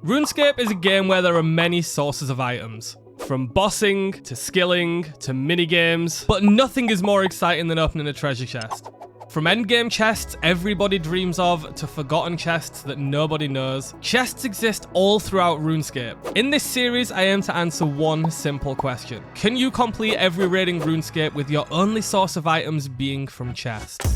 RuneScape is a game where there are many sources of items, from bossing, to skilling, to minigames, but nothing is more exciting than opening a treasure chest. From endgame chests everybody dreams of, to forgotten chests that nobody knows, chests exist all throughout RuneScape. In this series, I aim to answer one simple question. Can you complete every raid in RuneScape with your only source of items being from chests?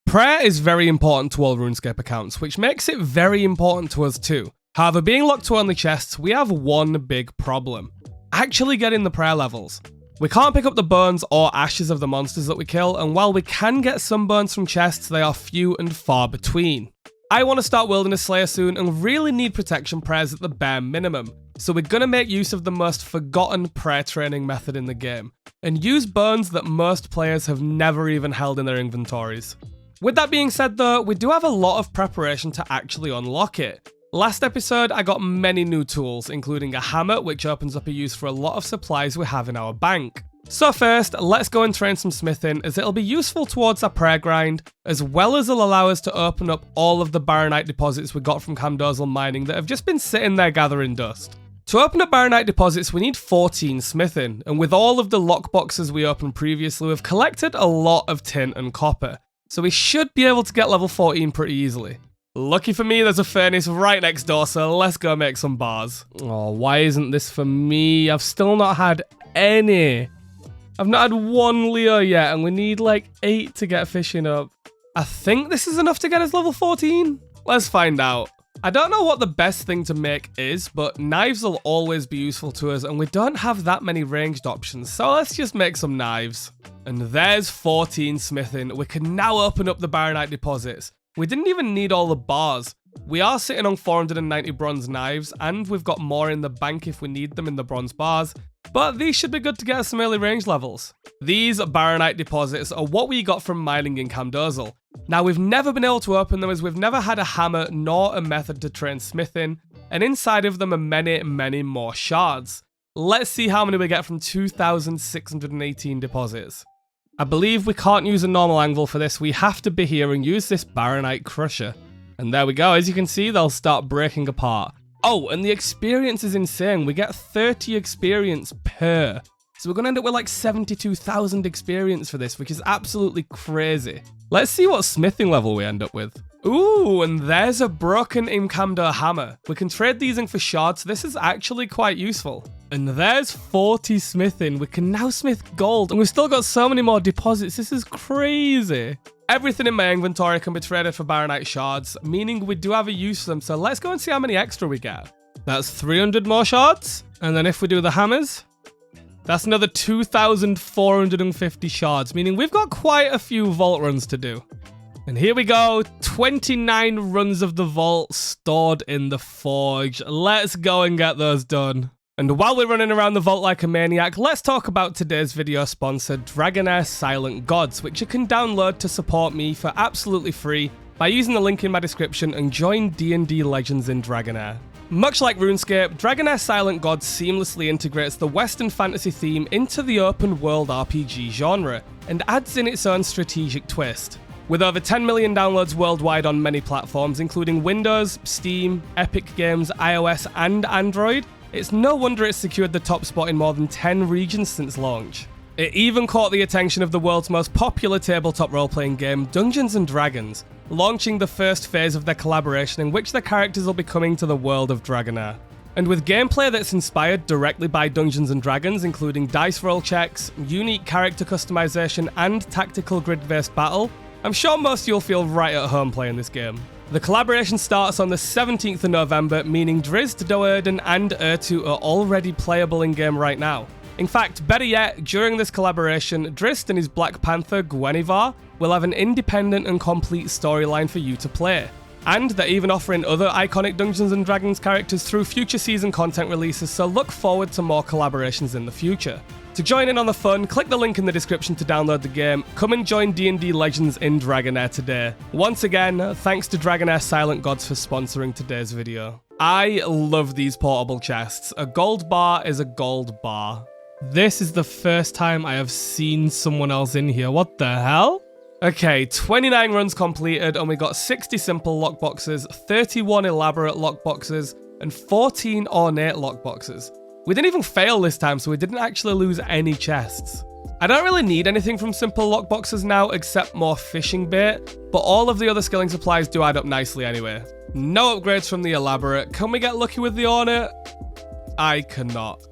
Prayer is very important to all RuneScape accounts, which makes it very important to us too. However, being locked to only chests, we have one big problem. Actually getting the prayer levels. We can't pick up the bones or ashes of the monsters that we kill, and while we can get some bones from chests, they are few and far between. I want to start Wilderness Slayer soon and really need protection prayers at the bare minimum, so we're going to make use of the most forgotten prayer training method in the game, and use bones that most players have never even held in their inventories. With that being said though, we do have a lot of preparation to actually unlock it. Last episode, I got many new tools, including a hammer, which opens up a use for a lot of supplies we have in our bank. So first, let's go and train some smithing, as it'll be useful towards our prayer grind, as well as it'll allow us to open up all of the barronite deposits we got from Camdozel mining that have just been sitting there gathering dust. To open up barronite deposits, we need 14 smithing, and with all of the lockboxes we opened previously, we've collected a lot of tin and copper. So we should be able to get level 14 pretty easily. Lucky for me, there's a furnace right next door, so let's go make some bars. Oh, why isn't this for me? I've still not had any. I've not had one Leo yet, and we need like 8 to get fishing up. I think this is enough to get us level 14. Let's find out. I don't know what the best thing to make is, but knives will always be useful to us, and we don't have that many ranged options, so let's just make some knives. And there's 14 smithing. We can now open up the barronite deposits. We didn't even need all the bars. We are sitting on 490 bronze knives, and we've got more in the bank if we need them in the bronze bars, but these should be good to get us some early range levels. These barronite deposits are what we got from mining in Camdozel. Now, we've never been able to open them as we've never had a hammer nor a method to train smithing, and inside of them are many, many more shards. Let's see how many we get from 2,618 deposits. I believe we can't use a normal anvil for this, we have to be here and use this barronite crusher. And there we go, as you can see, they'll start breaking apart. Oh, and the experience is insane, we get 30 experience per. So we're going to end up with like 72,000 experience for this, which is absolutely crazy. Let's see what smithing level we end up with. Ooh, and there's a broken Imcamdo hammer. We can trade these in for shards, so this is actually quite useful. And there's 40 smithing. We can now smith gold, and we've still got so many more deposits. This is crazy. Everything in my inventory can be traded for barronite shards, meaning we do have a use for them, so let's go and see how many extra we get. That's 300 more shards, and then if we do the hammers, that's another 2,450 shards, meaning we've got quite a few vault runs to do. And here we go, 29 runs of the vault stored in the forge. Let's go and get those done. And while we're running around the vault like a maniac, let's talk about today's video sponsor, Dragonheir Silent Gods, which you can download to support me for absolutely free by using the link in my description and join D&D Legends in Dragonheir. Much like RuneScape, Dragonheir Silent Gods seamlessly integrates the Western fantasy theme into the open world RPG genre, and adds in its own strategic twist. With over 10 million downloads worldwide on many platforms, including Windows, Steam, Epic Games, iOS, and Android, it's no wonder it's secured the top spot in more than 10 regions since launch. It even caught the attention of the world's most popular tabletop role-playing game, Dungeons & Dragons, launching the first phase of their collaboration in which the characters will be coming to the world of Dragonheir. And with gameplay that's inspired directly by Dungeons & Dragons, including dice roll checks, unique character customization, and tactical grid-based battle, I'm sure most of you'll feel right at home playing this game. The collaboration starts on the 17th of November, meaning Drizzt, Do'Urden, and Ertu are already playable in-game right now. In fact, better yet, during this collaboration, Drizzt and his Black Panther, Guinevere, will have an independent and complete storyline for you to play. And they're even offering other iconic Dungeons & Dragons characters through future season content releases, so look forward to more collaborations in the future. To join in on the fun, click the link in the description to download the game. Come and join D&D Legends in Dragonheir today. Once again, thanks to Dragonheir Silent Gods for sponsoring today's video. I love these portable chests. A gold bar is a gold bar. This is the first time I have seen someone else in here. What the hell? Okay, 29 runs completed, and we got 60 simple lockboxes, 31 elaborate lockboxes, and 14 ornate lockboxes. We didn't even fail this time, so we didn't actually lose any chests. I don't really need anything from simple lockboxes now, except more fishing bait, but all of the other skilling supplies do add up nicely anyway. No upgrades from the elaborate. Can we get lucky with the ornate? I cannot.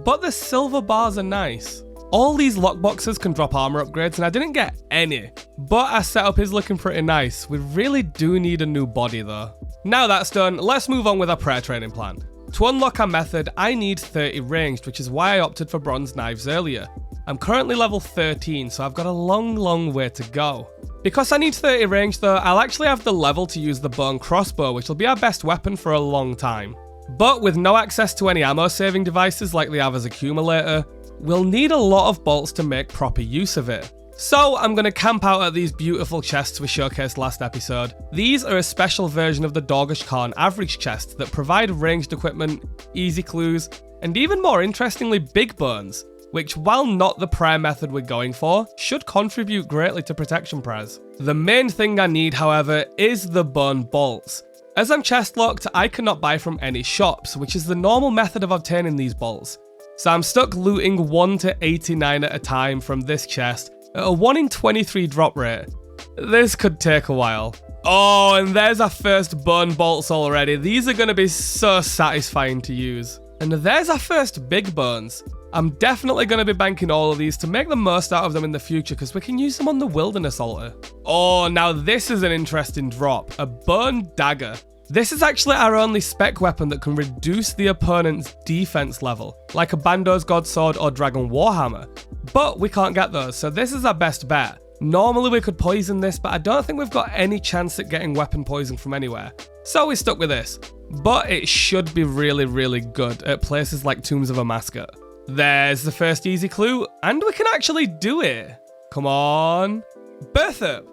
But the silver bars are nice. All these lockboxes can drop armor upgrades, and I didn't get any. But our setup is looking pretty nice. We really do need a new body though. Now that's done, let's move on with our prayer training plan. To unlock our method, I need 30 ranged, which is why I opted for bronze knives earlier. I'm currently level 13, so I've got a long way to go. Because I need 30 range though, I'll actually have the level to use the bone crossbow, which will be our best weapon for a long time. But with no access to any ammo saving devices like the Ava's accumulator, we'll need a lot of bolts to make proper use of it. So I'm going to camp out at these beautiful chests we showcased last episode. These are a special version of the Dorgish Khan average chest that provide ranged equipment, easy clues, and even more interestingly big bones, which while not the prayer method we're going for, should contribute greatly to protection prayers. The main thing I need, however, is the bone bolts. As I'm chest locked, I cannot buy from any shops, which is the normal method of obtaining these bolts. So I'm stuck looting 1 to 89 at a time from this chest, at a 1 in 23 drop rate. This could take a while. Oh, and there's our first bone bolts already. These are going to be so satisfying to use. And there's our first big bones. I'm definitely going to be banking all of these to make the most out of them in the future because we can use them on the wilderness altar. Oh, now this is an interesting drop. A bone dagger. This is actually our only spec weapon that can reduce the opponent's defense level, like a Bando's Godsword or Dragon Warhammer. But we can't get those, so this is our best bet. Normally we could poison this, but I don't think we've got any chance at getting weapon poison from anywhere. So we stuck with this. But it should be really good at places like Tombs of a Mascot. There's the first easy clue, and we can actually do it. Come on. Bertha.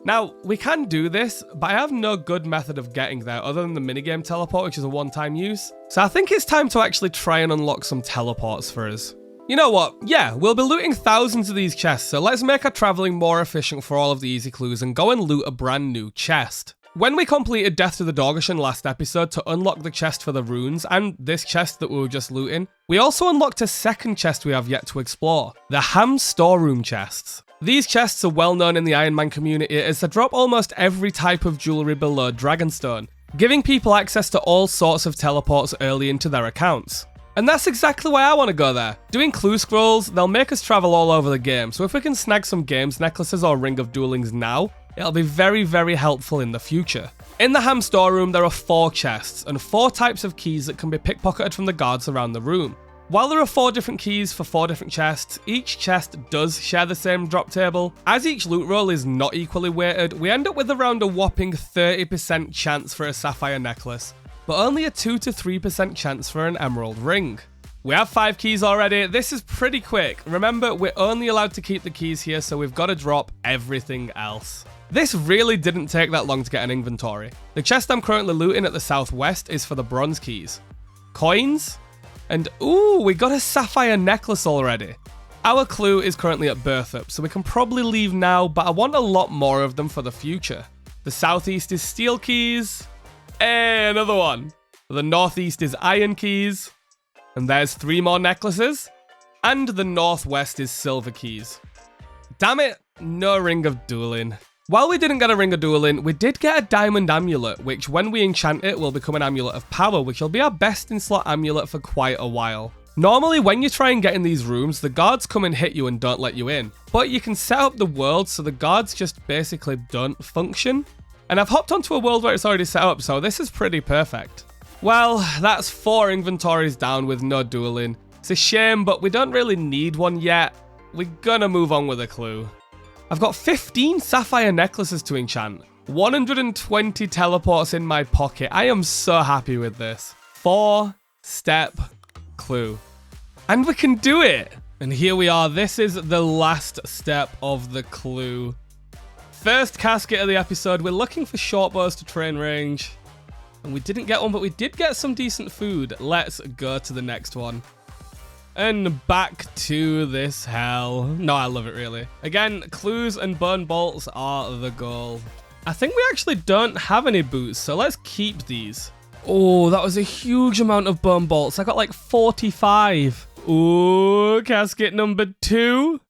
Now, we can do this, but I have no good method of getting there other than the minigame teleport, which is a one-time use. So I think it's time to actually try and unlock some teleports for us. You know what? Yeah, we'll be looting thousands of these chests, so let's make our traveling more efficient for all of the easy clues and go and loot a brand new chest. When we completed Death to the Dorgish last episode to unlock the chest for the runes and this chest that we were just looting, we also unlocked a second chest we have yet to explore, the Ham Storeroom chests. These chests are well known in the Iron Man community as they drop almost every type of jewellery below Dragonstone, giving people access to all sorts of teleports early into their accounts. And that's exactly why I want to go there. Doing clue scrolls, they'll make us travel all over the game, so if we can snag some games necklaces or Ring of Duelings now, it'll be very helpful in the future. In the Ham Storeroom, there are 4 chests and 4 types of keys that can be pickpocketed from the guards around the room. While there are 4 different keys for 4 different chests, each chest does share the same drop table. As each loot roll is not equally weighted, we end up with around a whopping 30% chance for a sapphire necklace, but only a 2 to 3% chance for an emerald ring. We have 5 keys already. This is pretty quick. Remember, we're only allowed to keep the keys here, so we've got to drop everything else. This really didn't take that long to get an inventory. The chest I'm currently looting at the southwest is for the bronze keys. Coins? And ooh, we got a sapphire necklace already. Our clue is currently at Berthup, so we can probably leave now, but I want a lot more of them for the future. The southeast is steel keys. Hey, another one. The northeast is iron keys. And there's 3 more necklaces. And the northwest is silver keys. Damn it, no Ring of Dueling. While we didn't get a Ring of Dueling, we did get a diamond amulet, which when we enchant it will become an amulet of power, which will be our best in slot amulet for quite a while. Normally, when you try and get in these rooms, the guards come and hit you and don't let you in. But you can set up the world so the guards just basically don't function. And I've hopped onto a world where it's already set up, so this is pretty perfect. Well, that's 4 inventories down with no dueling. It's a shame, but we don't really need one yet. We're gonna move on with a clue. I've got 15 sapphire necklaces to enchant. 120 teleports in my pocket. I am so happy with this. 4-step clue. And we can do it. And here we are. This is the last step of the clue. First casket of the episode. We're looking for short bows to train range. And we didn't get one, but we did get some decent food. Let's go to the next one. And back to this hell. No, I love it, really. Again, clues and burn bolts are the goal. I think we actually don't have any boots, so let's keep these. Oh, that was a huge amount of burn bolts. I got like 45. Ooh, casket number 2.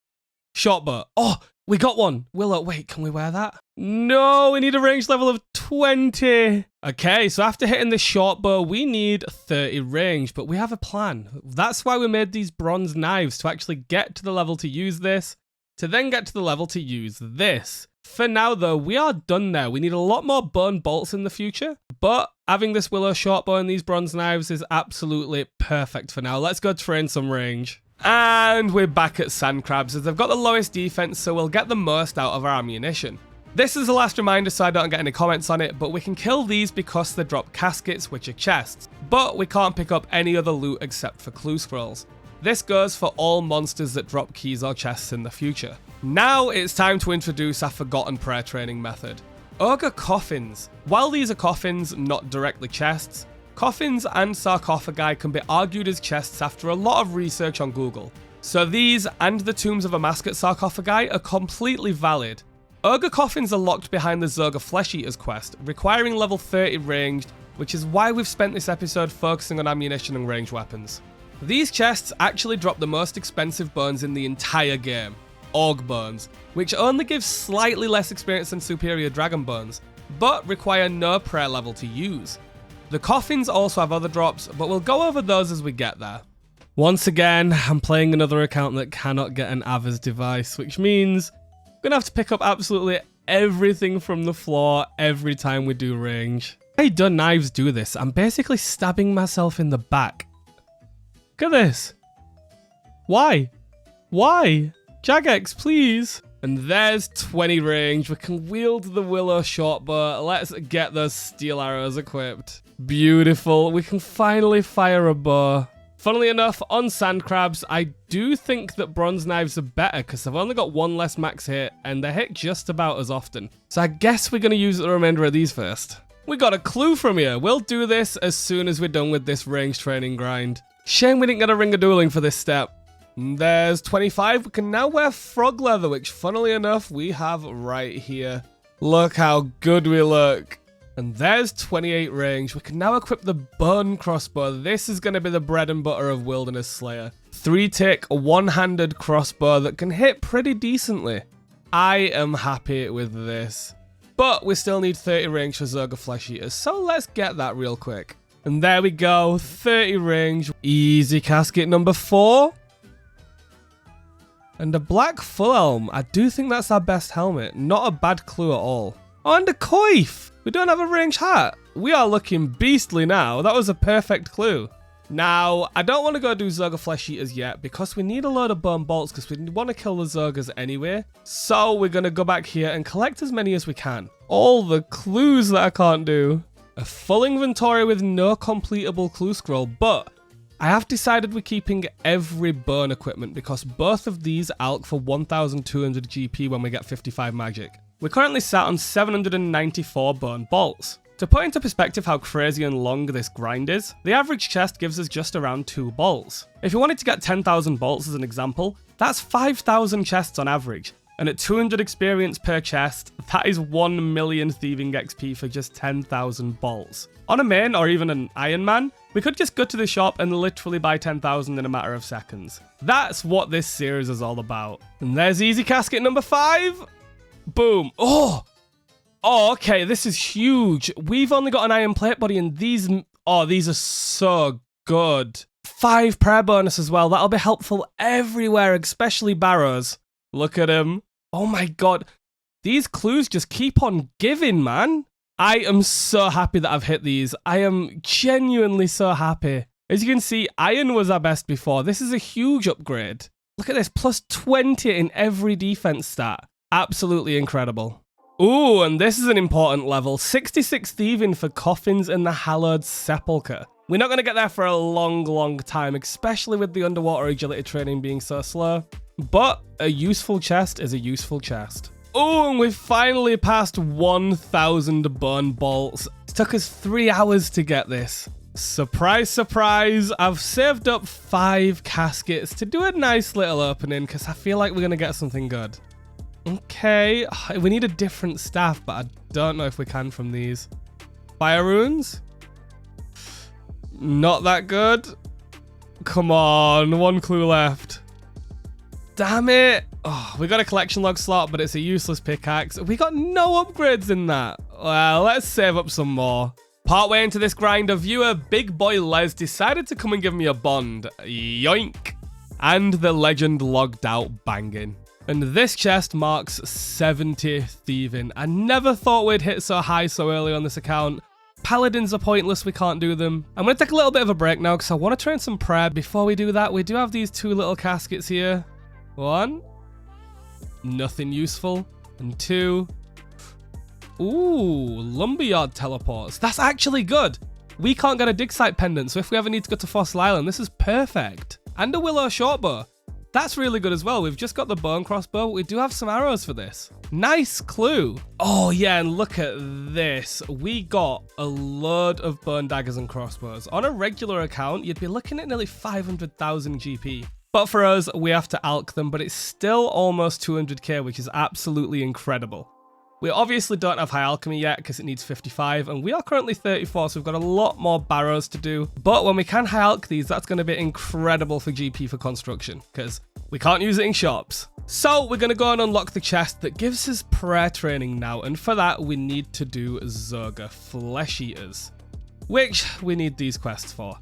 Short bow. Oh, we got one. Willow, wait, can we wear that? No, we need a range level of 20. Okay, so after hitting the short bow, we need 30 range, but we have a plan. That's why we made these bronze knives, to actually get to the level to use this, to then get to the level to use this. For now, though, we are done there. We need a lot more burn bolts in the future, but having this willow short bow and these bronze knives is absolutely perfect for now. Let's go train some range. And we're back at sand crabs, as they've got the lowest defense, so we'll get the most out of our ammunition. This is the last reminder so I don't get any comments on it, but we can kill these because they drop caskets, which are chests. But we can't pick up any other loot except for clue scrolls. This goes for all monsters that drop keys or chests in the future. Now it's time to introduce our forgotten prayer training method. Ogre coffins. While these are coffins, not directly chests, coffins and sarcophagi can be argued as chests after a lot of research on Google. So these and the Tombs of a Mascot sarcophagi are completely valid. Ogre coffins are locked behind the Zerga Flesh Eaters quest, requiring level 30 ranged, which is why we've spent this episode focusing on ammunition and ranged weapons. These chests actually drop the most expensive bones in the entire game, Org Bones, which only give slightly less experience than superior Dragon Bones, but require no prayer level to use. The coffins also have other drops, but we'll go over those as we get there. Once again, I'm playing another account that cannot get an Avers device, which means I'm gonna have to pick up absolutely everything from the floor every time we do range. How do knives do this? I'm basically stabbing myself in the back. Look at this. Why? Why? Jagex, please. And there's 20 range. We can wield the willow short bow. Let's get those steel arrows equipped. Beautiful. We can finally fire a bow. Funnily enough, on sand crabs, I do think that bronze knives are better because they've only got one less max hit and they hit just about as often. So I guess we're going to use the remainder of these first. We got a clue from here. We'll do this as soon as we're done with this range training grind. Shame we didn't get a ring of dueling for this step. There's 25. We can now wear frog leather, which funnily enough, we have right here. Look how good we look. And there's 28 range. We can now equip the bone crossbow. This is going to be the bread and butter of Wilderness Slayer. 3-tick, one-handed crossbow that can hit pretty decently. I am happy with this. But we still need 30 range for Zerga Flesh Eaters, so let's get that real quick. And there we go, 30 range. Easy casket number 4. And a black full helm. I do think that's our best helmet. Not a bad clue at all. Oh, and a coif. We don't have a range hat. We are looking beastly now. That was a perfect clue. Now, I don't want to go do Zerga Flesh Eaters yet because we need a load of bone bolts because we want to kill the Zergas anyway. So we're going to go back here and collect as many as we can. All the clues that I can't do. A full inventory with no completable clue scroll, but I have decided we're keeping every bone equipment because both of these alch for 1200 GP when we get 55 magic. We're currently sat on 794 bone bolts. To put into perspective how crazy and long this grind is, the average chest gives us just around 2 bolts. If you wanted to get 10,000 bolts as an example, that's 5,000 chests on average. And at 200 experience per chest, that is 1 million thieving XP for just 10,000 bolts. On a main or even an Iron Man, we could just go to the shop and literally buy 10,000 in a matter of seconds. That's what this series is all about. And there's easy casket number 5. Boom. Oh, okay, this is huge. We've only got an iron plate body and these are so good. 5 prayer bonus as well. That'll be helpful everywhere, especially barrows. Look at him. Oh my god. These clues just keep on giving, man. I am so happy that I've hit these. I am genuinely so happy. As you can see, iron was our best before. This is a huge upgrade. Look at this, plus 20 in every defense stat. Absolutely incredible. Ooh, and this is an important level. 66 thieving for coffins in the Hallowed Sepulchre. We're not going to get there for a long time, especially with the underwater agility training being so slow. But a useful chest is a useful chest. Oh, and we've finally passed 1,000 burn bolts. It took us 3 hours to get this. Surprise, surprise, I've saved up 5 caskets to do a nice little opening because I feel like we're going to get something good. Okay, we need a different staff, but I don't know if we can from these. Fire runes? Not that good. Come on, 1 clue left. Damn it. Oh, we got a collection log slot, but it's a useless pickaxe. We got no upgrades in that. Well, let's save up some more. Partway into this grind, a viewer, Big Boy Les, decided to come and give me a bond. Yoink. And the legend logged out banging. And this chest marks 70 thieving. I never thought we'd hit so high so early on this account. Paladins are pointless, we can't do them. I'm going to take a little bit of a break now because I want to train some prayer. Before we do that, we do have these 2 little caskets here. 1. Nothing useful. And 2. Ooh, lumberyard teleports. That's actually good. We can't get a dig site pendant, so if we ever need to go to Fossil Island, this is perfect. And a willow shortbow. That's really good as well. We've just got the bone crossbow, but we do have some arrows for this. Nice clue. Oh yeah, and look at this. We got a load of bone daggers and crossbows. On a regular account, you'd be looking at nearly 500,000 GP. But for us, we have to alch them, but it's still almost 200k, which is absolutely incredible. We obviously don't have high alchemy yet because it needs 55, and we are currently 34, so we've got a lot more barrows to do. But when we can high alch these, that's going to be incredible for GP for construction, because we can't use it in shops. So we're going to go and unlock the chest that gives us prayer training now, and for that we need to do Zoga Flesh Eaters, which we need these quests for.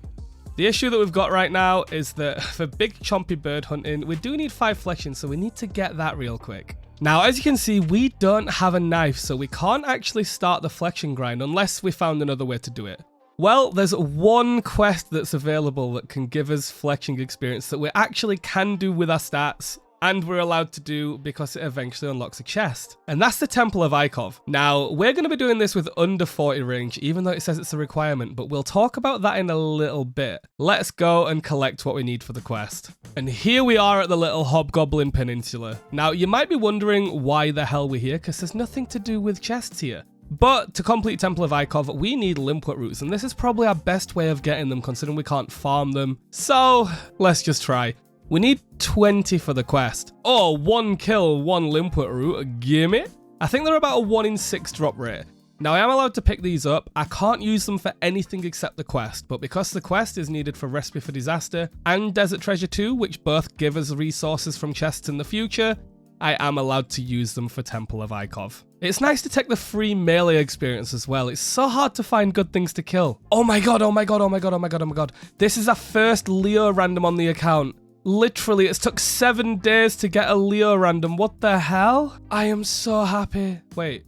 The issue that we've got right now is that for big chompy bird hunting, we do need 5 fleshing, so we need to get that real quick. Now, as you can see, we don't have a knife, so we can't actually start the flexion grind unless we found another way to do it. Well, there's one quest that's available that can give us flexing experience that we actually can do with our stats, and we're allowed to do because it eventually unlocks a chest. And that's the Temple of Ikov. Now, we're going to be doing this with under 40 range, even though it says it's a requirement, but we'll talk about that in a little bit. Let's go and collect what we need for the quest. And here we are at the little Hobgoblin Peninsula. Now, you might be wondering why the hell we're here, because there's nothing to do with chests here. But to complete Temple of Ikov, we need limpet roots, and this is probably our best way of getting them, considering we can't farm them. So, let's just try. We need 20 for the quest. Oh, 1 kill, 1 limpet root, gimme. I think they're about a 1 in 6 drop rate. Now, I am allowed to pick these up. I can't use them for anything except the quest, but because the quest is needed for Recipe for Disaster and Desert Treasure 2, which both give us resources from chests in the future, I am allowed to use them for Temple of Ikov. It's nice to take the free melee experience as well. It's so hard to find good things to kill. Oh my god, oh my god, oh my god, oh my god, oh my god. This is our first Leo random on the account. Literally, it's took 7 days to get a Leo random. What the hell? I am so happy. Wait,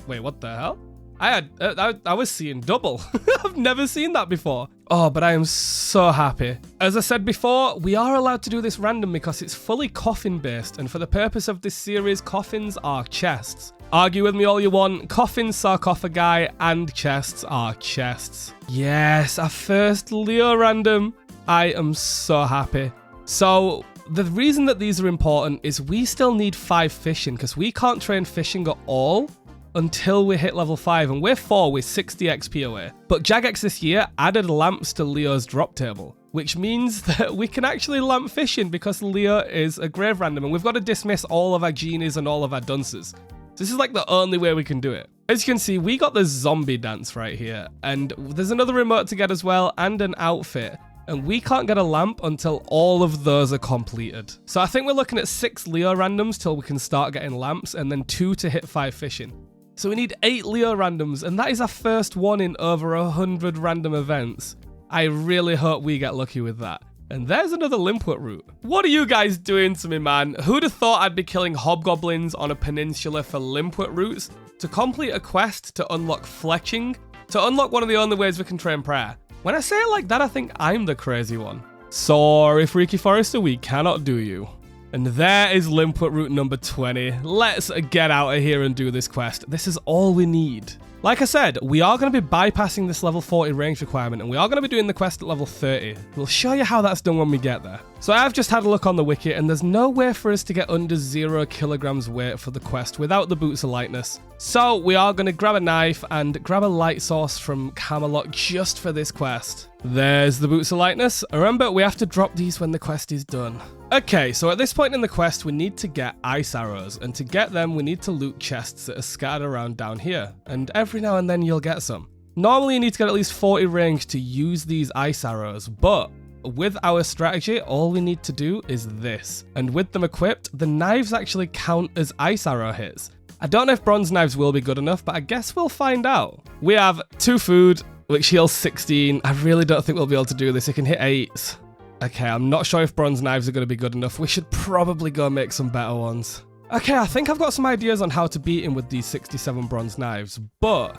what the hell? I was seeing double. I've never seen that before. Oh, but I am so happy. As I said before, we are allowed to do this random because it's fully coffin based, and for the purpose of this series, coffins are chests. Argue with me all you want, coffins, sarcophagi, and chests are chests. Yes, our first Leo random. I am so happy. So, the reason that these are important is we still need 5 fishing because we can't train fishing at all until we hit level 5, and we're 4 with 60 XP away. But Jagex this year added lamps to Leo's drop table, which means that we can actually lamp fishing because Leo is a grave random, and we've got to dismiss all of our genies and all of our dunces. This is like the only way we can do it. As you can see, we got the zombie dance right here, and there's another remote to get as well, and an outfit. And we can't get a lamp until all of those are completed. So I think we're looking at 6 Leo randoms till we can start getting lamps, and then 2 to hit 5 fishing. So we need 8 Leo randoms, and that is our first one in over 100 random events. I really hope we get lucky with that. And there's another limpet root. What are you guys doing to me, man? Who'd have thought I'd be killing hobgoblins on a peninsula for limpet roots? To complete a quest to unlock fletching? To unlock one of the only ways we can train prayer? When I say it like that, I think I'm the crazy one. Sorry, Freaky Forester, we cannot do you. And there is Limpet route number 20. Let's get out of here and do this quest. This is all we need. Like I said, we are going to be bypassing this level 40 range requirement, and we are going to be doing the quest at level 30. We'll show you how that's done when we get there. So I've just had a look on the wiki, and there's no way for us to get under 0 kilograms weight for the quest without the Boots of Lightness. So we are going to grab a knife and grab a light source from Camelot just for this quest. There's the Boots of Lightness. Remember, we have to drop these when the quest is done. Okay, so at this point in the quest, we need to get ice arrows, and to get them, we need to loot chests that are scattered around down here, and every now and then you'll get some. Normally, you need to get at least 40 range to use these ice arrows, but with our strategy, all we need to do is this, and with them equipped, the knives actually count as ice arrow hits. I don't know if bronze knives will be good enough, but I guess we'll find out. We have 2 food, which heals 16. I really don't think we'll be able to do this. It can hit 8s. Okay, I'm not sure if bronze knives are going to be good enough. We should probably go make some better ones. Okay, I think I've got some ideas on how to beat him with these 67 bronze knives, but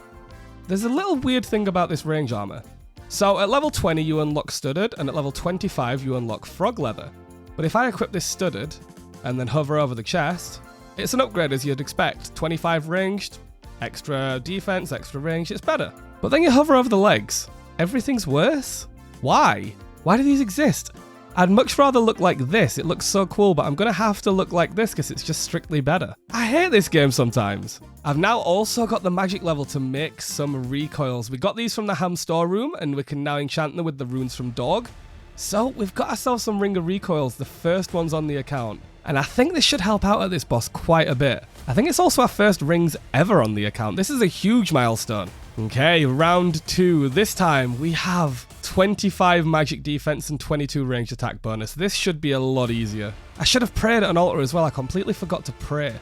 there's a little weird thing about this range armor. So at level 20, you unlock studded, and at level 25, you unlock frog leather. But if I equip this studded and then hover over the chest, it's an upgrade as you'd expect. 25 ranged, extra defense, extra range, it's better. But then you hover over the legs. Everything's worse? Why? Why do these exist? I'd much rather look like this. It looks so cool, but I'm going to have to look like this because it's just strictly better. I hate this game sometimes. I've now also got the magic level to make some recoils. We got these from the ham storeroom, and we can now enchant them with the runes from Dog. So we've got ourselves some Ring of Recoils, the first ones on the account. And I think this should help out at this boss quite a bit. I think it's also our first rings ever on the account. This is a huge milestone. Okay, round 2. This time we have 25 magic defense and 22 ranged attack bonus. This should be a lot easier. I should have prayed at an altar as well. I completely forgot to pray.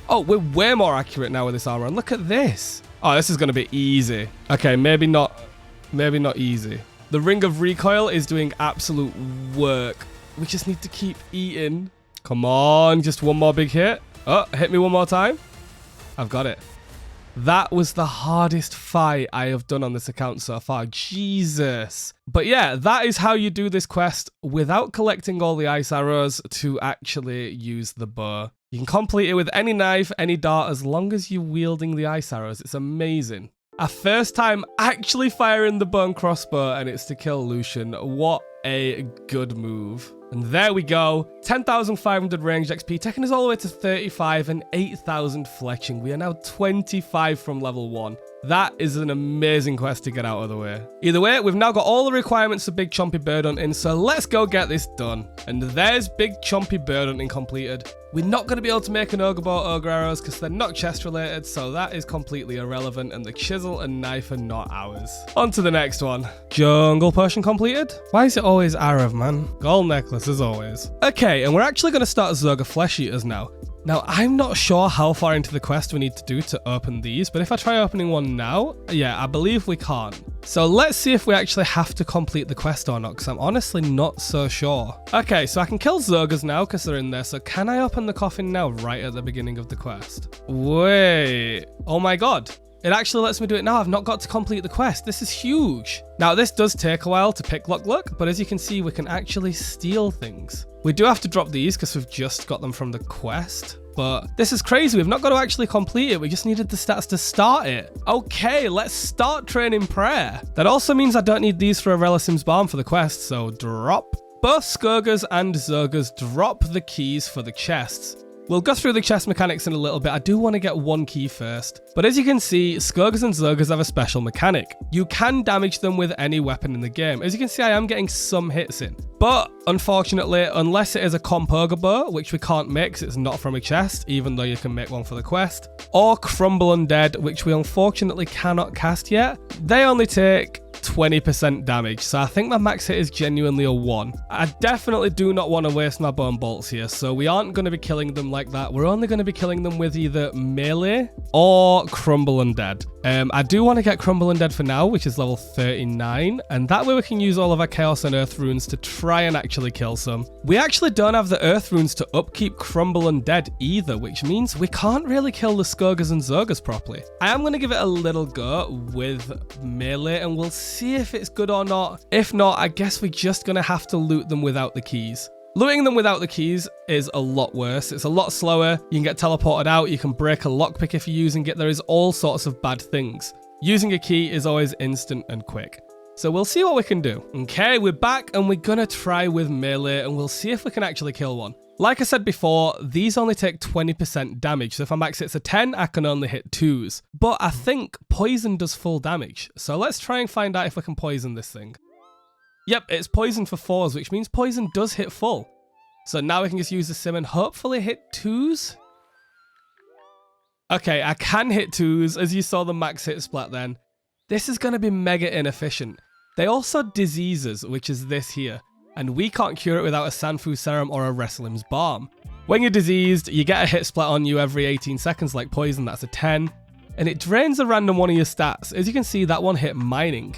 Oh, we're way more accurate now with this armor. And look at this. Oh, this is going to be easy. Okay, maybe not easy. The Ring of Recoil is doing absolute work. We just need to keep eating. Come on, just one more big hit. Oh, hit me one more time. I've got it. That was the hardest fight I have done on this account so far. Jesus. But yeah, that is how you do this quest without collecting all the ice arrows to actually use the bow. You can complete it with any knife, any dart, as long as you're wielding the ice arrows. It's amazing. Our first time actually firing the bow and crossbow, and it's to kill Lucian. What a good move. And there we go, 10,500 ranged XP, taking us all the way to 35 and 8,000 fletching. We are now 25 from level 1. That is an amazing quest to get out of the way. Either way, we've now got all the requirements for Big Chompy Bird Hunting, so let's go get this done. And there's Big Chompy Bird Hunting completed. We're not going to be able to make an ogre bow ogre arrows because they're not chest related, so that is completely irrelevant, and the chisel and knife are not ours. On to the next one. Jungle potion completed? Why is it always Arav, man? Gold necklace as always. Okay, and we're actually going to start Zerga Flesh Eaters now. Now, I'm not sure how far into the quest we need to do to open these, but if I try opening one now, yeah, I believe we can't. So let's see if we actually have to complete the quest or not, because I'm honestly not so sure. Okay, so I can kill Zergas now because they're in there, so can I open the coffin now right at the beginning of the quest? Wait, oh my god. It actually lets me do it now. I've not got to complete the quest. This is huge. Now, this does take a while to pick luck, but as you can see, we can actually steal things. We do have to drop these because we've just got them from the quest, but this is crazy. We've not got to actually complete it. We just needed the stats to start it. Okay, let's start training prayer. That also means I don't need these for a Relisim's Balm for the quest, so drop. Both Skurgas and Zergas drop the keys for the chests. We'll go through the chest mechanics in a little bit. I do want to get one key first. But as you can see, Skurgas and Zergas have a special mechanic. You can damage them with any weapon in the game. As you can see, I am getting some hits in. But unfortunately, unless it is a comp ogre bow, which we can't make because it's not from a chest, even though you can make one for the quest, or Crumble Undead, which we unfortunately cannot cast yet, they only take 20% damage, so I think my max hit is genuinely a 1. I definitely do not want to waste my bone bolts here, so we aren't going to be killing them like that. We're only going to be killing them with either melee or Crumble Undead. I do want to get Crumble Undead for now, which is level 39, and that way we can use all of our Chaos and Earth runes to try and actually kill some. We actually don't have the Earth runes to upkeep Crumble Undead either, which means we can't really kill the Skurgas and Zergas properly. I am going to give it a little go with melee, and we'll see if it's good or not. If not, I guess we're just going to have to loot them without the keys. Looting them without the keys is a lot worse. It's a lot slower. You can get teleported out. You can break a lockpick if you're using it. There is all sorts of bad things. Using a key is always instant and quick. So we'll see what we can do. Okay, we're back and we're gonna try with melee and we'll see if we can actually kill one. Like I said before, these only take 20% damage. So if I max it to 10, I can only hit 2s. But I think poison does full damage. So let's try and find out if we can poison this thing. Yep, it's poison for 4s, which means poison does hit full. So now we can just use the sim and hopefully hit 2s. Okay, I can hit 2s, as you saw the max hit splat then. This is going to be mega inefficient. They also diseases, which is this here. And we can't cure it without a Sanfu Serum or a Wrestlim's Balm. When you're diseased, you get a hit splat on you every 18 seconds like poison, that's a 10. And it drains a random one of your stats. As you can see, that one hit mining.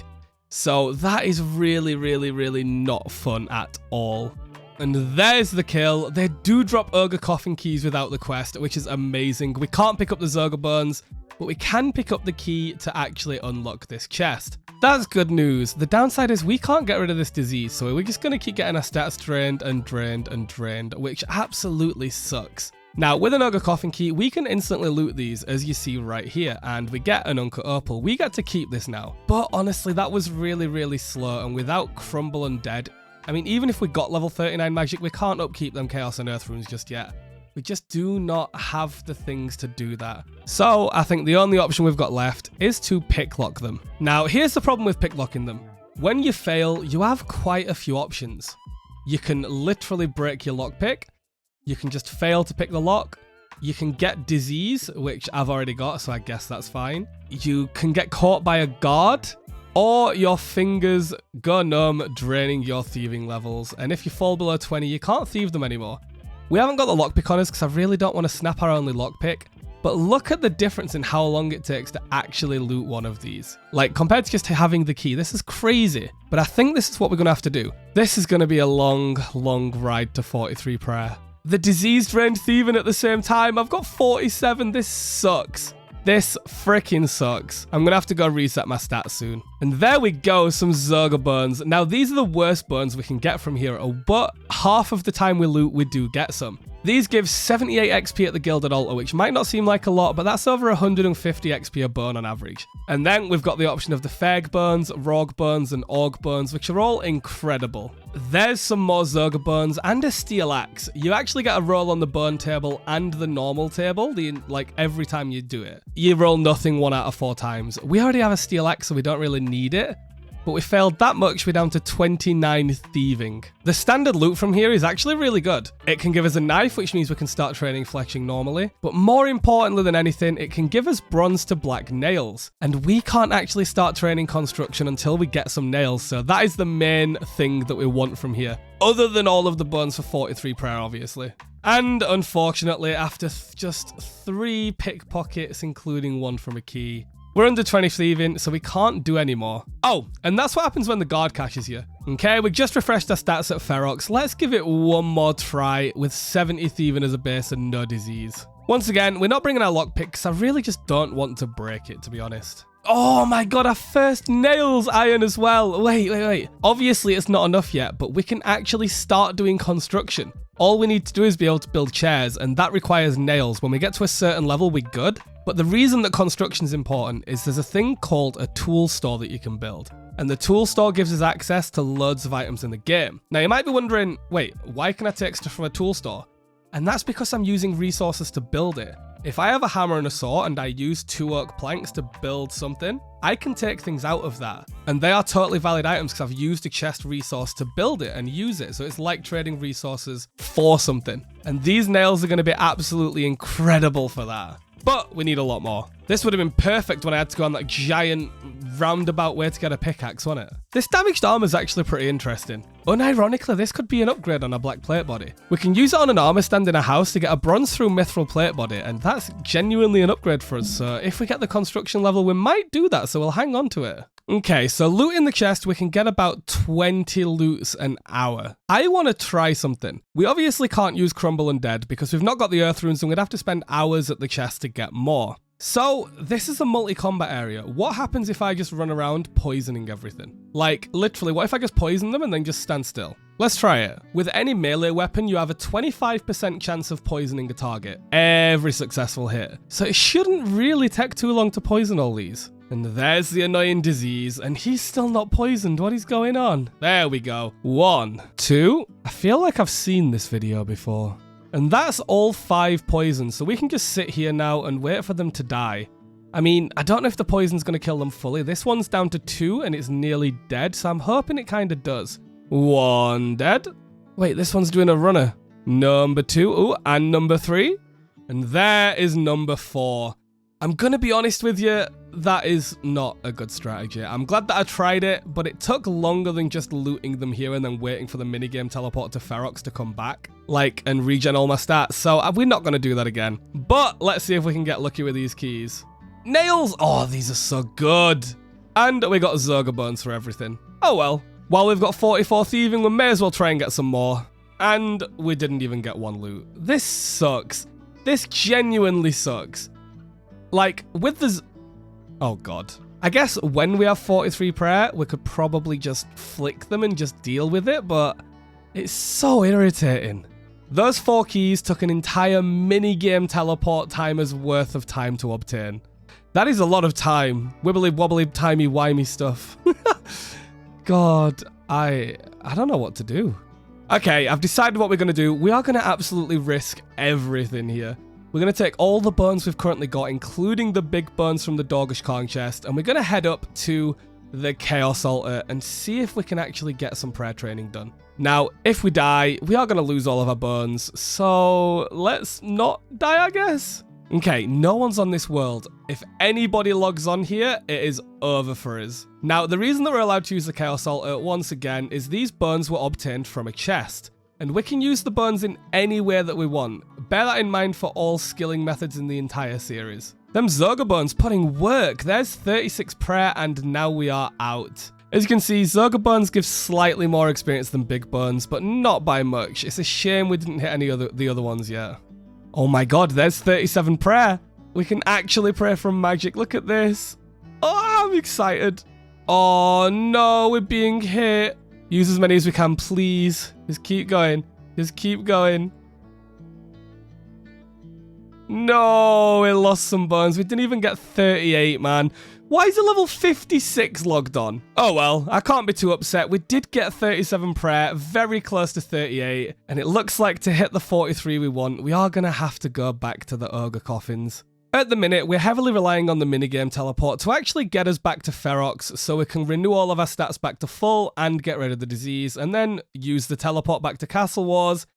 So that is really, really, really not fun at all. And there's the kill. They do drop Ogre Coffin keys without the quest, which is amazing. We can't pick up the Zerga Bones, but we can pick up the key to actually unlock this chest. That's good news. The downside is we can't get rid of this disease, so we're just going to keep getting our stats drained and drained and drained, which absolutely sucks. Now, with an Ogre Coffin key, we can instantly loot these, as you see right here, and we get an Uncut Opal. We get to keep this now. But honestly, that was really, really slow, and without Crumble Undead, I mean, even if we got level 39 magic, we can't upkeep them Chaos and Earth runes just yet. We just do not have the things to do that. So I think the only option we've got left is to picklock them. Now, here's the problem with picklocking them. When you fail, you have quite a few options. You can literally break your lockpick. You can just fail to pick the lock. You can get disease, which I've already got, so I guess that's fine. You can get caught by a guard, or your fingers go numb, draining your thieving levels. And if you fall below 20, you can't thieve them anymore. We haven't got the lockpick on us because I really don't want to snap our only lockpick. But look at the difference in how long it takes to actually loot one of these. Like, compared to just having the key, this is crazy. But I think this is what we're going to have to do. This is going to be a long, long ride to 43 prayer. The disease drained thieving at the same time. I've got 47. This sucks. This freaking sucks. I'm going to have to go reset my stats soon. And there we go, some Zerga Bones. Now, these are the worst bones we can get from here, but half of the time we loot, we do get some. These give 78 XP at the Gilded Altar, which might not seem like a lot, but that's over 150 XP a bone on average. And then we've got the option of the Feg Bones, Rogue Bones, and Org Bones, which are all incredible. There's some more Zerga Bones and a Steel Axe. You actually get a roll on the bone table and the normal table, like every time you do it. You roll nothing 1 out of 4 times. We already have a Steel Axe, so we don't really need it. But we failed that much, we're down to 29 thieving. The standard loot from here is actually really good. It can give us a knife, which means we can start training fleshing normally. But more importantly than anything, it can give us bronze to black nails. And we can't actually start training construction until we get some nails. So that is the main thing that we want from here. Other than all of the bones for 43 prayer, obviously. And unfortunately, after just 3 pickpockets, including 1 from a key, we're under 20 thieving, so we can't do any more. Oh, and that's what happens when the guard caches you. Okay, we just refreshed our stats at Ferox. Let's give it one more try with 70 thieving as a base and no disease. Once again, we're not bringing our lockpick because I really just don't want to break it, to be honest. Oh my god, our first nails iron as well. Wait. Obviously, it's not enough yet, but we can actually start doing construction. All we need to do is be able to build chairs, and that requires nails. When we get to a certain level, we're good. But the reason that construction is important is there's a thing called a tool store that you can build. And the tool store gives us access to loads of items in the game. Now, you might be wondering, wait, why can I take stuff from a tool store? And that's because I'm using resources to build it. If I have a hammer and a saw and I use 2 oak planks to build something, I can take things out of that. And they are totally valid items because I've used a chest resource to build it and use it. So it's like trading resources for something. And these nails are going to be absolutely incredible for that. But we need a lot more. This would have been perfect when I had to go on that giant roundabout way to get a pickaxe, wasn't it? This damaged armor is actually pretty interesting. Unironically, this could be an upgrade on a black plate body. We can use it on an armor stand in a house to get a bronze through mithril plate body, and that's genuinely an upgrade for us. So if we get the construction level, we might do that, so we'll hang on to it. Okay, so looting the chest, we can get about 20 loots an hour. I want to try something. We obviously can't use Crumble Undead because we've not got the Earth runes and we'd have to spend hours at the chest to get more. So, this is a multi-combat area. What happens if I just run around poisoning everything? Like, literally, what if I just poison them and then just stand still? Let's try it. With any melee weapon, you have a 25% chance of poisoning a target every successful hit. So it shouldn't really take too long to poison all these. And there's the annoying disease, and he's still not poisoned. What is going on? There we go. 1, 2. I feel like I've seen this video before. And that's all 5 poisons, so we can just sit here now and wait for them to die. I mean, I don't know if the poison's going to kill them fully. This one's down to 2 and it's nearly dead, so I'm hoping it kind of does. 1 dead. Wait, this one's doing a runner. Number 2. Ooh, and number 3. And there is number 4. I'm going to be honest with you, that is not a good strategy. I'm glad that I tried it, but it took longer than just looting them here and then waiting for the minigame teleport to Ferox to come back, like, and regen all my stats. So we're not going to do that again. But let's see if we can get lucky with these keys. Nails! Oh, these are so good. And we got Zerga bones for everything. Oh well. While we've got 44 thieving, we may as well try and get some more. And we didn't even get 1 loot. This sucks. This genuinely sucks. Like, with the... Oh, God. I guess when we have 43 prayer, we could probably just flick them and just deal with it, but it's so irritating. Those 4 keys took an entire minigame teleport timer's worth of time to obtain. That is a lot of time. Wibbly wobbly timey wimey stuff. God, I don't know what to do. Okay, I've decided what we're going to do. We are going to absolutely risk everything here. We're going to take all the bones we've currently got, including the big bones from the Doggish Corn chest, and we're going to head up to the Chaos Altar and see if we can actually get some prayer training done. Now, if we die, we are going to lose all of our bones, so let's not die, I guess. Okay, no one's on this world. If anybody logs on here, it is over for us. Now, the reason that we're allowed to use the Chaos Altar once again is these bones were obtained from a chest. And we can use the bones in any way that we want. Bear that in mind for all skilling methods in the entire series. Them Zerga bones putting work. There's 36 prayer and now we are out. As you can see, Zerga bones give slightly more experience than big bones, but not by much. It's a shame we didn't hit any of the other ones yet. Oh my god, there's 37 prayer. We can actually pray from magic. Look at this. Oh, I'm excited. Oh no, we're being hit. Use as many as we can, please. Just keep going. Just keep going. No, we lost some bones. We didn't even get 38, man. Why is it level 56 logged on? Oh well, I can't be too upset. We did get 37 prayer, very close to 38. And it looks like to hit the 43 we want, we are going to have to go back to the ogre coffins. At the minute, we're heavily relying on the minigame teleport to actually get us back to Ferox so we can renew all of our stats back to full and get rid of the disease, and then use the teleport back to Castle Wars,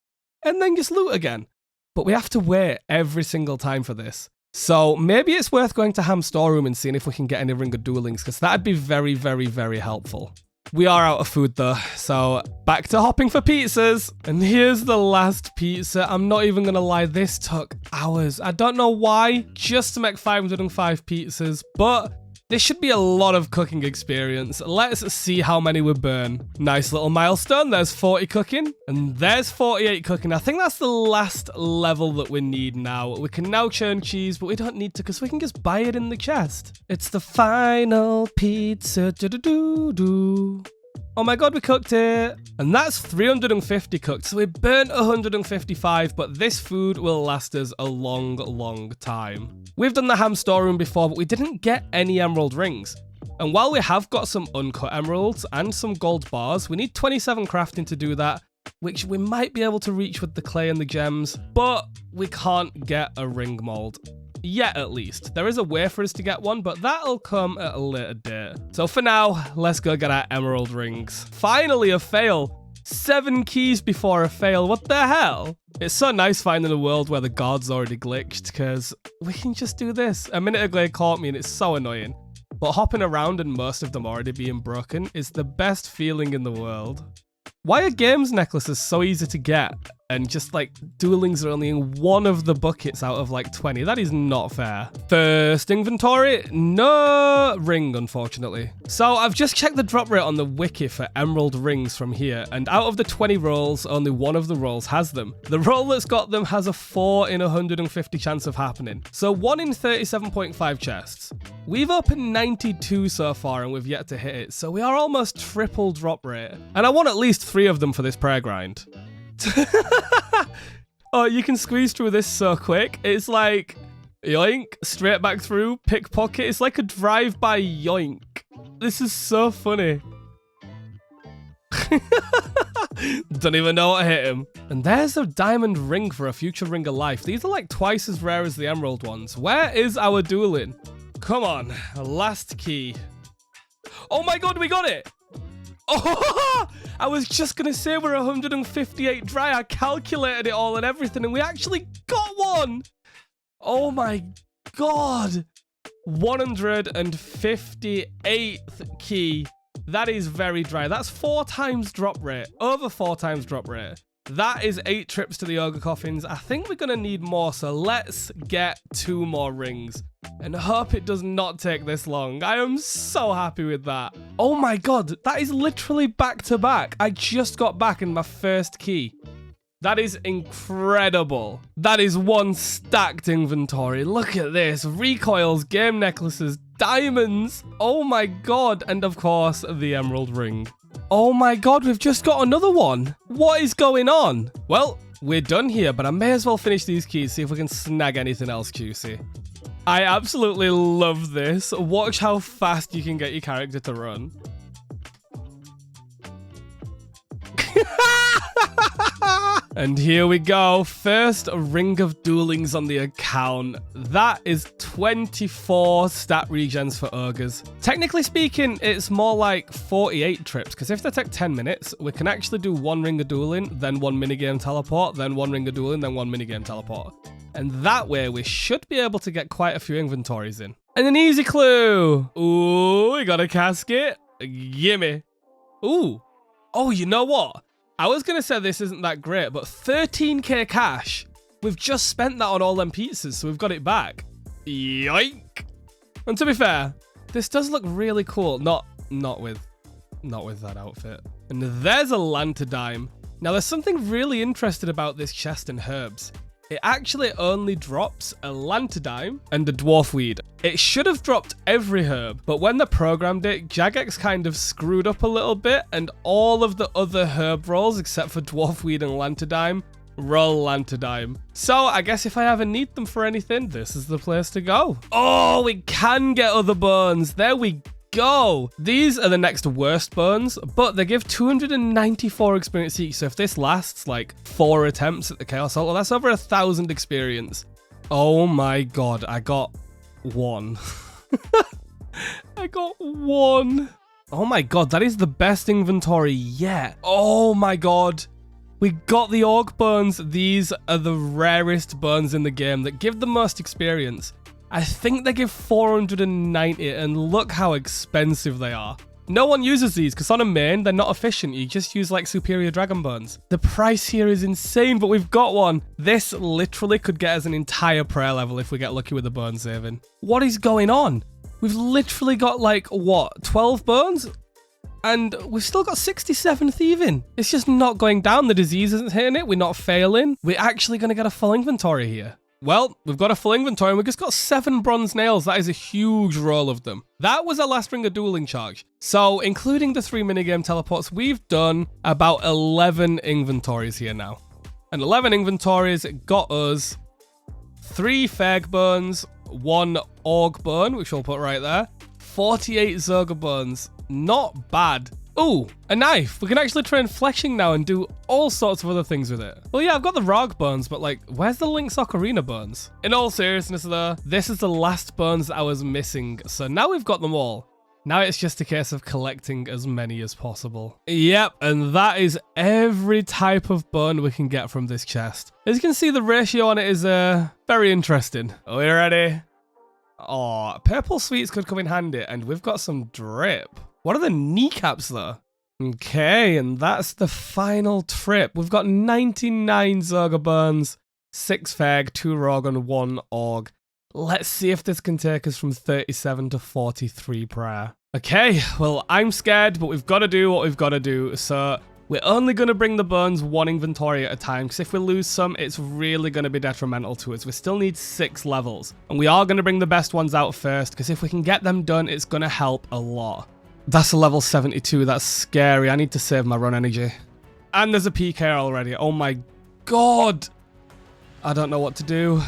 and then just loot again. But we have to wait every single time for this. So maybe it's worth going to Ham Storeroom and seeing if we can get any Ring of Duelings, because that'd be very, very, very helpful. We are out of food though, so back to hopping for pizzas. And here's the last pizza. I'm not even gonna lie, this took hours. I don't know why, just to make 505 pizzas, but this should be a lot of cooking experience. Let's see how many we burn. Nice little milestone. There's 40 cooking, and there's 48 cooking. I think that's the last level that we need now. We can now churn cheese, but we don't need to because we can just buy it in the chest. It's the final pizza. Do-do-do-do. Oh my god, we cooked it. And that's 350 cooked. So we burnt 155, but this food will last us a long, long time. We've done the Ham Storeroom before, but we didn't get any emerald rings. And while we have got some uncut emeralds and some gold bars, we need 27 crafting to do that, which we might be able to reach with the clay and the gems, but we can't get a ring mold. Yet, at least. There is a way for us to get one, but that'll come at a later date. So for now, let's go get our emerald rings. Finally, a fail. 7 keys before a fail. What the hell? It's so nice finding a world where the guard's already glitched, because we can just do this. A minute ago, it caught me, and it's so annoying. But hopping around and most of them already being broken is the best feeling in the world. Why are games necklaces so easy to get, and just like duelings are only in one of the buckets out of like 20. That is not fair. First inventory, no ring, unfortunately. So I've just checked the drop rate on the wiki for emerald rings from here, and out of the 20 rolls, only one of the rolls has them. The roll that's got them has a 4 in 150 chance of happening. So 1 in 37.5 chests. We've opened 92 so far and we've yet to hit it, so we are almost triple drop rate. And I want at least 3 of them for this prayer grind. Oh, you can squeeze through this so quick. It's like yoink, straight back through, pickpocket. It's like a drive-by yoink. This is so funny. Don't even know what hit him. And there's a diamond ring for a future ring of life. These are like twice as rare as the emerald ones. Where is our dueling? Come on, last key. Oh my god, we got it! Oh, I was just gonna say we're 158 dry. I calculated it all and everything, and we actually got one. Oh my god, 158th key. That is very dry. That's 4 times drop rate, over 4 times drop rate. That is 8 trips to the ogre coffins. I think we're gonna need more, so let's get 2 more rings and hope it does not take this long. I am so happy with that. Oh my god, that is literally back to back. I just got back in my first key. That is incredible. That is one stacked inventory. Look at this. Recoils, game necklaces, diamonds. Oh my god. And of course, the emerald ring. Oh my god, we've just got another one. What is going on? Well, we're done here, but I may as well finish these keys, see if we can snag anything else juicy. I absolutely love this. Watch how fast you can get your character to run. And here we go. First ring of duelings on the account. That is 24 stat regens for ogres. Technically speaking, it's more like 48 trips, because if they take 10 minutes, we can actually do 1 ring of dueling, then 1 minigame teleport, then 1 ring of dueling, then 1 minigame teleport. And that way, we should be able to get quite a few inventories in. And an easy clue. Ooh, we got a casket. Gimme. Ooh. Oh, you know what? I was going to say this isn't that great, but 13k cash. We've just spent that on all them pizzas, so we've got it back. Yoink. And to be fair, this does look really cool. Not with that outfit. And there's a lantadime. Now, there's something really interesting about this chest in herbs. It actually only drops a lantadime and a dwarf weed. It should have dropped every herb, but when they programmed it, Jagex kind of screwed up a little bit, and all of the other herb rolls, except for dwarf weed and lantadime, roll lantadime. So I guess if I ever need them for anything, this is the place to go. Oh, we can get other bones. There we go. These are the next worst bones, but they give 294 experience each. So if this lasts like 4 attempts at the Chaos Altar, that's over 1,000 experience. Oh my god, I got 1. I got 1. Oh my god, that is the best inventory yet. Oh my god. We got the Orc bones. These are the rarest bones in the game that give the most experience. I think they give 490, and look how expensive they are. No one uses these because on a main, they're not efficient. You just use like superior dragon bones. The price here is insane, but we've got one. This literally could get us an entire prayer level if we get lucky with the bone saving. What is going on? We've literally got like, what, 12 bones? And we've still got 67 thieving. It's just not going down. The disease isn't hitting it. We're not failing. We're actually going to get a full inventory here. Well, we've got a full inventory and we've just got 7 bronze nails. That is a huge roll of them. That was our last ring of dueling charge. So, including the 3 minigame teleports, we've done about 11 inventories here now. And 11 inventories got us 3 Feg bones, 1 Org bone, which we'll put right there, 48 Zerga bones. Not bad. Ooh, a knife. We can actually train fleshing now and do all sorts of other things with it. Well, yeah, I've got the Rog bones, but like, where's the Link's Ocarina bones? In all seriousness though, this is the last bones that I was missing. So now we've got them all. Now it's just a case of collecting as many as possible. Yep, and that is every type of bone we can get from this chest. As you can see, the ratio on it is very interesting. Are we ready? Oh, purple sweets could come in handy, and we've got some drip. What are the kneecaps though? Okay, and that's the final trip. We've got 99 Zerga burns, 6 Feg, 2 Rog, and 1 Org. Let's see if this can take us from 37 to 43 prayer. Okay, well, I'm scared, but we've got to do what we've got to do. So we're only going to bring the burns 1 inventory at a time, because if we lose some, it's really going to be detrimental to us. We still need 6 levels, and we are going to bring the best ones out first, because if we can get them done, it's going to help a lot. That's a level 72. That's scary. I need to save my run energy. And there's a PK already. Oh my god. I don't know what to do.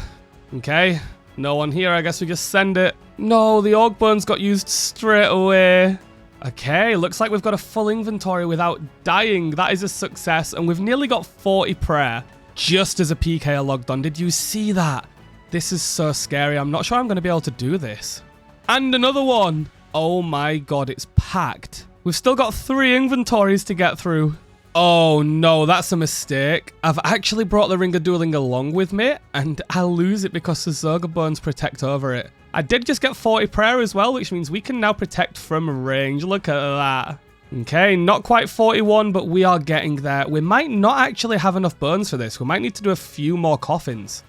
Okay. No one here. I guess we just send it. No, the Org burns got used straight away. Okay. Looks like we've got a full inventory without dying. That is a success. And we've nearly got 40 prayer just as a PK are logged on. Did you see that? This is so scary. I'm not sure I'm going to be able to do this. And another one. Oh my god, it's packed. We've still got 3 inventories to get through. Oh no, that's a mistake. I've actually brought the Ring of Dueling along with me, and I'll lose it because the Zerga burns protect over it. I did just get 40 prayer as well, which means we can now protect from range. Look at that. Okay, not quite 41, but we are getting there. We might not actually have enough burns for this. We might need to do a few more coffins.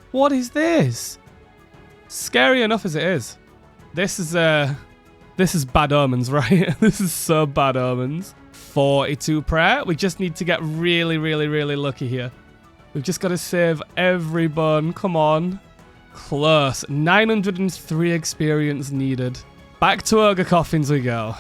What is this? Scary enough as it is. This is bad omens, right? This is so bad omens. 42 prayer. We just need to get really, really, really lucky here. We've just got to save every bun. Come on. Close. 903 experience needed. Back to Ogre coffins we go.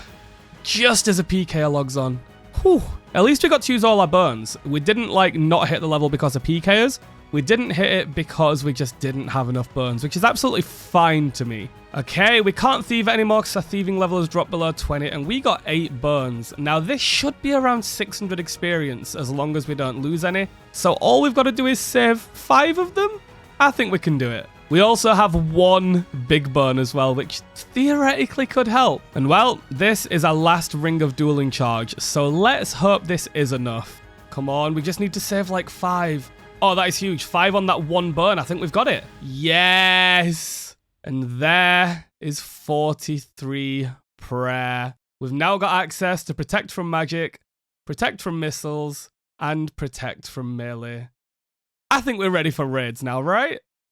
Just as a PK logs on. Whew. At least we got to use all our burns. We didn't like not hit the level because of PKers. We didn't hit it because we just didn't have enough burns, which is absolutely fine to me. Okay, we can't thieve it anymore because our thieving level has dropped below 20, and we got 8 burns. Now, this should be around 600 experience as long as we don't lose any. So all we've got to do is save 5 of them. I think we can do it. We also have 1 big burn as well, which theoretically could help. And well, this is our last Ring of Dueling charge, so let's hope this is enough. Come on, we just need to save like 5. Oh, that is huge. 5 on that 1 burn. I think we've got it. Yes. And there is 43 prayer. We've now got access to protect from magic, protect from missiles, and protect from melee. I think we're ready for raids now, right?